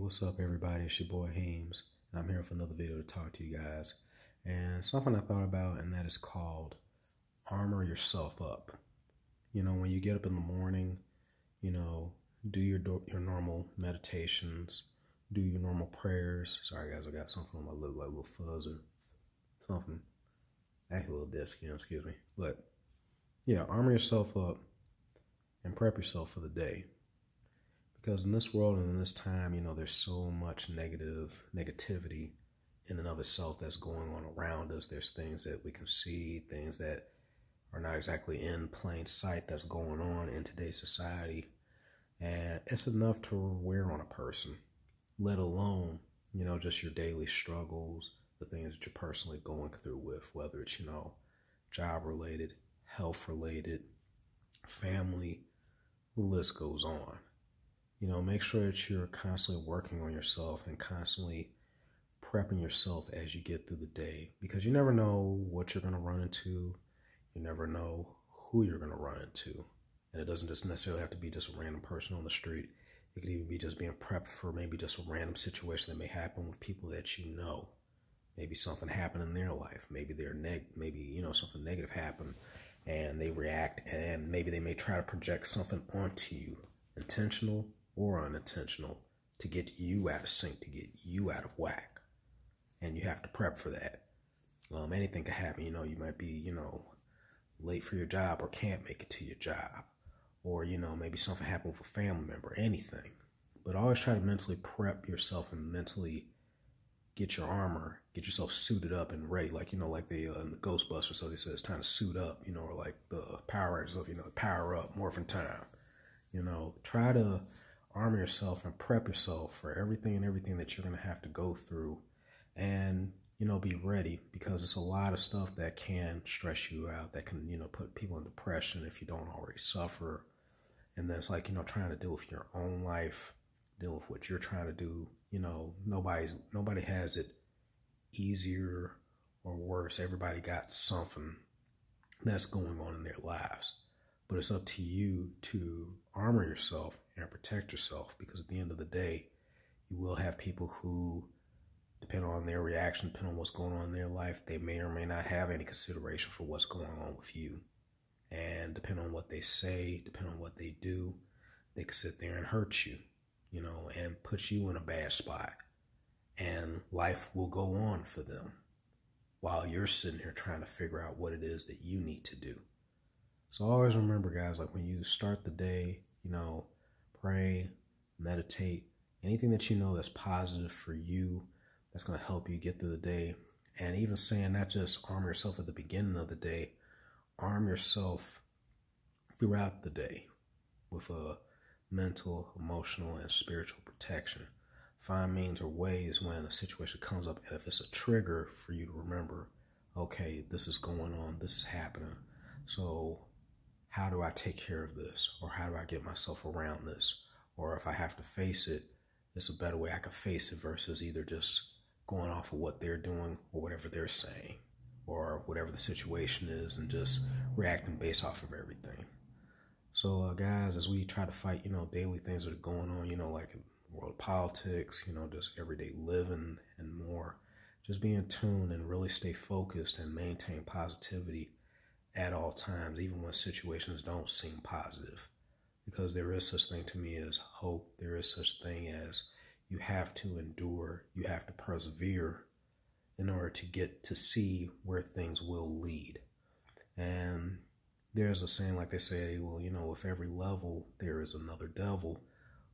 What's up, everybody? It's your boy Heems, and I'm here for another video to talk to you guys. And something I thought about, and that is called armor yourself up. You know, when you get up in the morning, do your normal meditations, do your normal prayers. Sorry, guys, I got something on my lip, like a little fuzz or something. Actually, a little dead skin, excuse me. But yeah, armor yourself up and prep yourself for the day. Because in this world and in this time, there's so much negativity in and of itself that's going on around us. There's things that we can see, things that are not exactly in plain sight that's going on in today's society. And it's enough to wear on a person, let alone, just your daily struggles, the things that you're personally going through with, whether it's, job related, health related, family, the list goes on. Make sure that you're constantly working on yourself and constantly prepping yourself as you get through the day, because you never know what you're going to run into. You never know who you're going to run into. And it doesn't just necessarily have to be just a random person on the street. It could even be just being prepped for maybe just a random situation that may happen with people that you know. Maybe something happened in their life. Maybe something negative happened and they react, and maybe they may try to project something onto you, intentional or unintentional, to get you out of sync, to get you out of whack. And you have to prep for that. Anything could happen. You might be, late for your job or can't make it to your job. Or, maybe something happened with a family member, anything. But always try to mentally prep yourself and mentally get your armor, get yourself suited up and ready. Like, like the Ghostbusters, so they say it's time to suit up, or like the Power Rangers of, power up, morphin' time. Try to armor yourself and prep yourself for everything that you're going to have to go through, and, be ready, because it's a lot of stuff that can stress you out, that can, put people in depression if you don't already suffer. And then it's like, trying to deal with your own life, deal with what you're trying to do. Nobody has it easier or worse. Everybody got something that's going on in their lives. But it's up to you to armor yourself and protect yourself, because at the end of the day, you will have people who, depending on their reaction, depending on what's going on in their life, they may or may not have any consideration for what's going on with you. And depending on what they say, depending on what they do, they could sit there and hurt you, and put you in a bad spot. And life will go on for them while you're sitting here trying to figure out what it is that you need to do. So always remember, guys, like when you start the day, pray, meditate, anything that that's positive for you, that's going to help you get through the day. And even saying, not just arm yourself at the beginning of the day, arm yourself throughout the day with a mental, emotional, and spiritual protection. Find means or ways when a situation comes up, and if it's a trigger for you to remember, okay, this is going on, this is happening. So how do I take care of this? Or how do I get myself around this? Or if I have to face it, it's a better way I can face it versus either just going off of what they're doing or whatever they're saying or whatever the situation is, and just reacting based off of everything. So guys, as we try to fight, daily things that are going on, like in world politics, just everyday living and more, just be in tune and really stay focused and maintain positivity at all times, even when situations don't seem positive, because there is such thing to me as hope. There is such thing as you have to endure, you have to persevere in order to get to see where things will lead. And there's a saying, like they say, well, with every level there is another devil.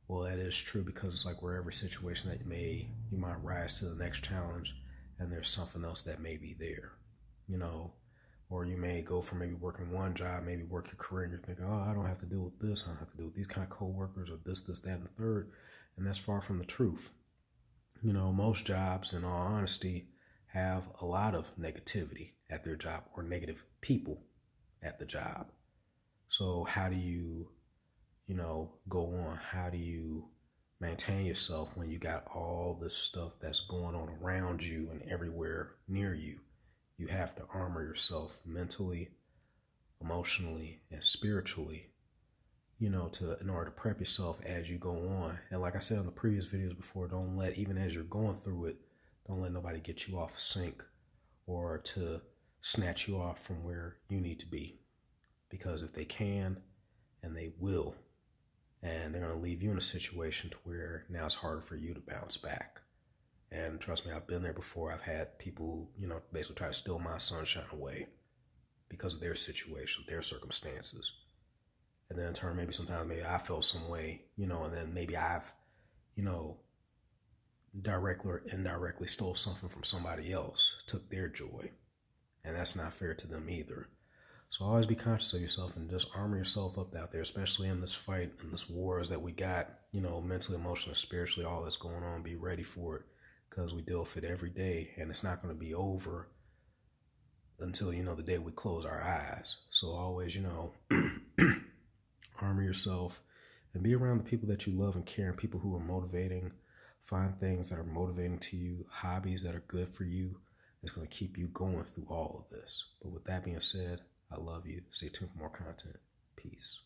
Well, that is true, because it's like wherever situation that you might rise to the next challenge, and there's something else that may be there, or you may go from maybe working one job, maybe work your career, and you're thinking, oh, I don't have to deal with this, I don't have to deal with these kind of coworkers, or this, that, and the third. And that's far from the truth. Most jobs, in all honesty, have a lot of negativity at their job, or negative people at the job. So how do you, go on? How do you maintain yourself when you got all this stuff that's going on around you and everywhere near you? You have to armor yourself mentally, emotionally, and spiritually, in order to prep yourself as you go on. And like I said in the previous videos before, don't let, even as you're going through it, don't let nobody get you off sync or to snatch you off from where you need to be. Because if they can, and they will, and they're going to leave you in a situation to where now it's harder for you to bounce back. And trust me, I've been there before. I've had people, basically try to steal my sunshine away because of their situation, their circumstances. And then in turn, maybe sometimes I felt some way, and then maybe I've, directly or indirectly stole something from somebody else, took their joy. And that's not fair to them either. So always be conscious of yourself and just armor yourself up out there, especially in this fight and this wars that we got, mentally, emotionally, spiritually, all that's going on. Be ready for it because we deal with it every day, and it's not going to be over until, the day we close our eyes. So always, armor yourself and be around the people that you love and care, and people who are motivating. Find things that are motivating to you, hobbies that are good for you. It's going to keep you going through all of this. But with that being said, I love you. Stay tuned for more content. Peace.